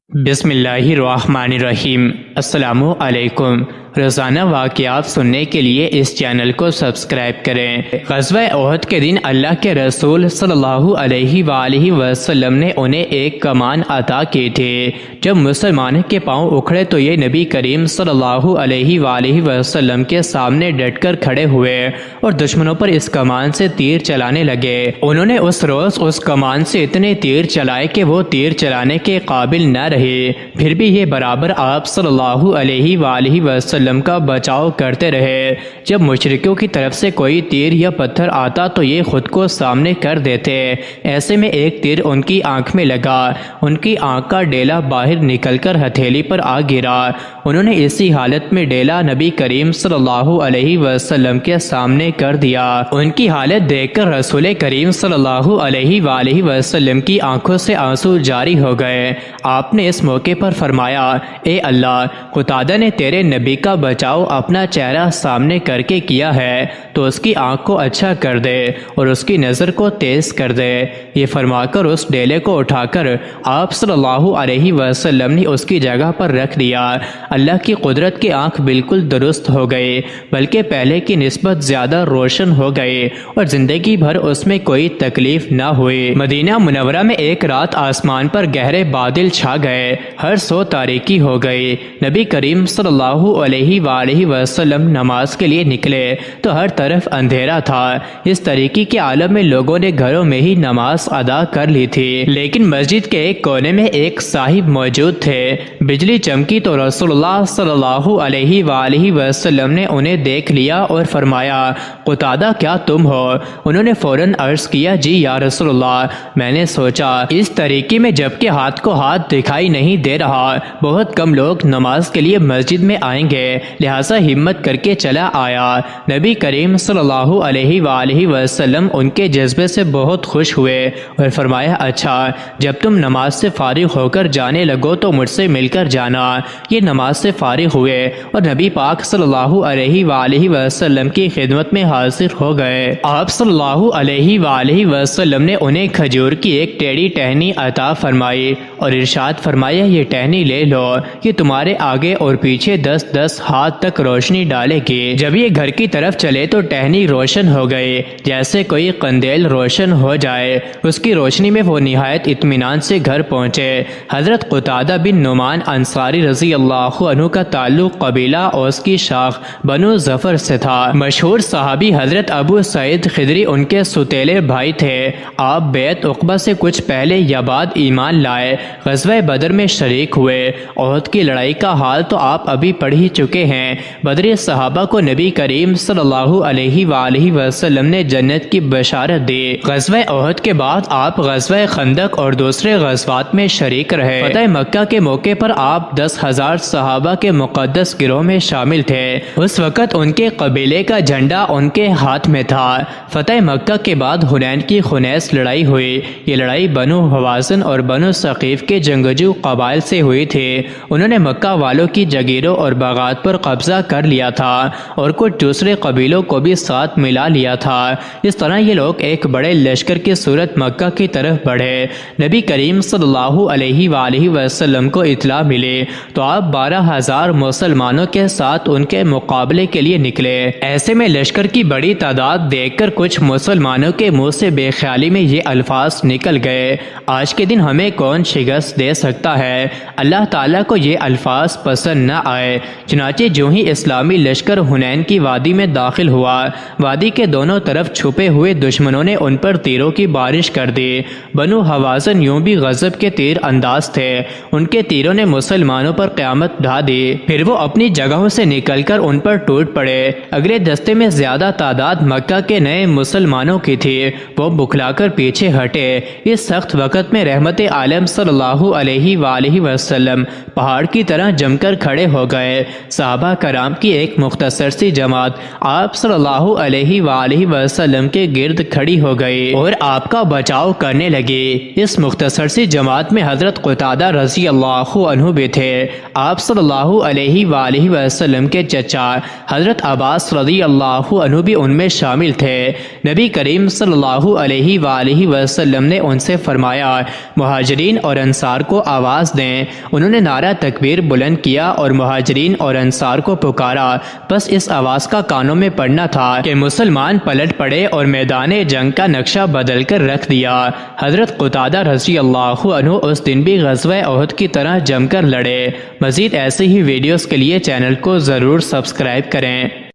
بسم اللہ الرحمن الرحیم۔ السلام علیکم۔ روزانہ واقعات سننے کے لیے اس چینل کو سبسکرائب کریں۔ غزوہ احد کے دن اللہ کے رسول صلی اللہ علیہ وآلہ وسلم نے انہیں ایک کمان عطا کی تھی۔ جب مسلمان کے پاؤں اکھڑے تو یہ نبی کریم صلی اللہ علیہ وآلہ وسلم کے سامنے ڈٹ کر کھڑے ہوئے اور دشمنوں پر اس کمان سے تیر چلانے لگے۔ انہوں نے اس روز اس کمان سے اتنے تیر چلائے کہ وہ تیر چلانے کے قابل نہ رہے، پھر بھی یہ برابر آپ صلی اللہ علیہ وآلہ وسلم کا بچاؤ کرتے رہے۔ جب مشرکوں کی طرف سے کوئی تیر یا پتھر آتا تو یہ خود کو سامنے کر دیتے۔ ایسے میں ایک تیر ان کی آنکھ میں لگا، ان کی آنکھ کا ڈیلا باہر نکل کر ہتھیلی پر آ گرا۔ انہوں نے اسی حالت میں ڈیلا نبی کریم صلی اللہ علیہ وسلم کے سامنے کر دیا۔ ان کی حالت دیکھ کر رسول کریم صلی اللہ علیہ وآلہ وسلم کی آنکھوں سے آنسو جاری ہو گئے۔ آپ نے اس موقع پر فرمایا، اے اللہ، قتادہ نے تیرے نبی کا بچاؤ اپنا چہرہ سامنے کر کے کیا ہے تو اس کی آنکھ کو اچھا کر دے اور اس کی نظر کو تیز کر دے۔ یہ فرما کر اس ڈیلے کو اٹھا کر آپ صلی اللہ علیہ وسلم نے اس کی جگہ پر رکھ دیا۔ اللہ کی قدرت کی آنکھ بالکل درست ہو گئی، بلکہ پہلے کی نسبت زیادہ روشن ہو گئی اور زندگی بھر اس میں کوئی تکلیف نہ ہوئی۔ مدینہ منورہ میں ایک رات آسمان پر گہرے بادل چھا گئے، ہر سو تاریکی ہو گئی۔ نبی کریم صلی اللہ علیہ وآلہ وسلم نماز کے لیے نکلے تو ہر طرف اندھیرا تھا۔ اس طریقے کے عالم میں لوگوں نے گھروں میں ہی نماز ادا کر لی تھی، لیکن مسجد کے ایک کونے میں ایک صاحب موجود تھے۔ بجلی چمکی تو رسول اللہ صلی اللہ علیہ وآلہ وسلم نے انہیں دیکھ لیا اور فرمایا، قتادہ کیا تم ہو؟ انہوں نے فوراً عرض کیا، جی یا رسول اللہ، میں نے سوچا اس طریقے میں جبکہ ہاتھ کو ہاتھ دکھائی نہیں دے رہا، بہت کم لوگ نماز کے لیے مسجد میں آئیں گے، لہٰذا ہمت کر کے چلا آیا۔ نبی کریم صلی اللہ علیہ وآلہ وسلم ان کے جذبے سے بہت خوش ہوئے اور فرمایا، اچھا، جب تم نماز سے فارغ ہو کر جانے لگو تو مجھ سے مل کر جانا۔ یہ نماز سے فارغ ہوئے اور نبی پاک صلی اللہ علیہ وآلہ وسلم کی خدمت میں حاضر ہو گئے۔ آپ صلی اللہ علیہ وآلہ وسلم نے انہیں کھجور کی ایک ٹیڑھی ٹہنی عطا فرمائی اور ارشاد فرمایا، یہ ٹہنی لے لو، یہ تمہارے آگے اور پیچھے 10 ہاتھ تک روشنی ڈالے گی۔ جب یہ گھر کی طرف چلے تو ٹہنی روشن ہو گئی جیسے کوئی قندیل روشن ہو جائے۔ اس کی روشنی میں وہ نہایت اطمینان سے گھر پہنچے۔ حضرت قتادہ بن نعمان انصاری رضی اللہ عنہ کا تعلق قبیلہ اوس کی شاخ بنو ظفر سے تھا۔ مشہور صحابی حضرت ابو سعید خدری ان کے ستیلے بھائی تھے۔ آپ بیعت عقبہ سے کچھ پہلے یا بعد ایمان لائے، غزوہ بدر میں شریک ہوئے۔ احد کی لڑائی کا حال تو آپ ابھی پڑھ ہی چکے ہیں۔ بدری صحابہ کو نبی کریم صلی اللہ علیہ وآلہ وسلم نے جنت کی بشارت دی۔ غزوہ احد کے بعد آپ غزوہ خندق اور دوسرے غزوات میں شریک رہے۔ فتح مکہ کے موقع پر آپ 10,000 صحابہ کے مقدس گروہ میں شامل تھے۔ اس وقت ان کے قبیلے کا جھنڈا ان کے ہاتھ میں تھا۔ فتح مکہ کے بعد حنین کی خنیس لڑائی ہوئی۔ یہ لڑائی بنو حوازن اور بنو ثقیف کے جنگجو قبائل سے ہوئی تھی۔ انہوں نے مکہ والوں کی جگیروں اور باغات پر قبضہ کر لیا تھا اور کچھ دوسرے قبیلوں کو بھی ساتھ ملا لیا تھا۔ اس طرح یہ لوگ ایک بڑے لشکر کی صورت مکہ کی طرف بڑھے۔ نبی کریم صلی اللہ علیہ وآلہ وسلم کو اطلاع ملی تو آپ 12,000 مسلمانوں کے ساتھ ان کے مقابلے کے لیے نکلے۔ ایسے میں لشکر کی بڑی تعداد دیکھ کر کچھ مسلمانوں کے منہ سے بے خیالی میں یہ الفاظ نکل گئے، آج کے دن ہمیں کون شکست دے سکتا ہے؟ اللہ تعالیٰ کو یہ الفاظ پسند نہ آئے۔ چنانچہ جو ہی اسلامی لشکر حنین کی وادی میں داخل ہوا، وادی کے دونوں طرف چھپے ہوئے دشمنوں نے ان پر تیروں کی بارش کر دی۔ بنو حوازن یوں بھی غضب کے تیر انداز تھے، ان کے تیروں نے مسلمانوں پر قیامت ڈھا دی۔ پھر وہ اپنی جگہوں سے نکل کر ان پر ٹوٹ پڑے۔ اگلے دستے میں زیادہ تعداد مکہ کے نئے مسلمانوں کی تھی، وہ بکھلا کر پیچھے ہٹے۔ اس سخت وقت میں رحمت عالم صلی اللہ علیہ وآلہ وسلم پہاڑ کی طرح جم کر کھڑے ہو گئے۔ صحابہ کرام کی ایک مختصر سی جماعت آپ صلی اللہ علیہ وآلہ وسلم کے گرد کھڑی ہو گئی اور آپ کا بچاؤ کرنے لگی۔ اس مختصر سی جماعت میں حضرت قتادہ رضی اللہ عنہ بھی تھے۔ آپ صلی اللہ علیہ وآلہ وسلم کے چچا حضرت عباس رضی اللہ عنہ بھی ان میں شامل تھے۔ نبی کریم صلی اللہ علیہ وآلہ وسلم نے ان سے فرمایا مہاجرین اور انصار کو آواز دیں۔ انہوں نے نعرہ تکبیر بلند کیا اور مہاجرین اور انصار کو پکارا۔ بس اس آواز کا کانوں میں پڑنا تھا کہ مسلمان پلٹ پڑے اور میدان جنگ کا نقشہ بدل کر رکھ دیا۔ حضرت قتادہ رضی اللہ عنہ اس دن بھی غزوہ احد کی طرح جم کر لڑے۔ مزید ایسے ہی ویڈیوز کے لیے چینل کو ضرور سبسکرائب کریں۔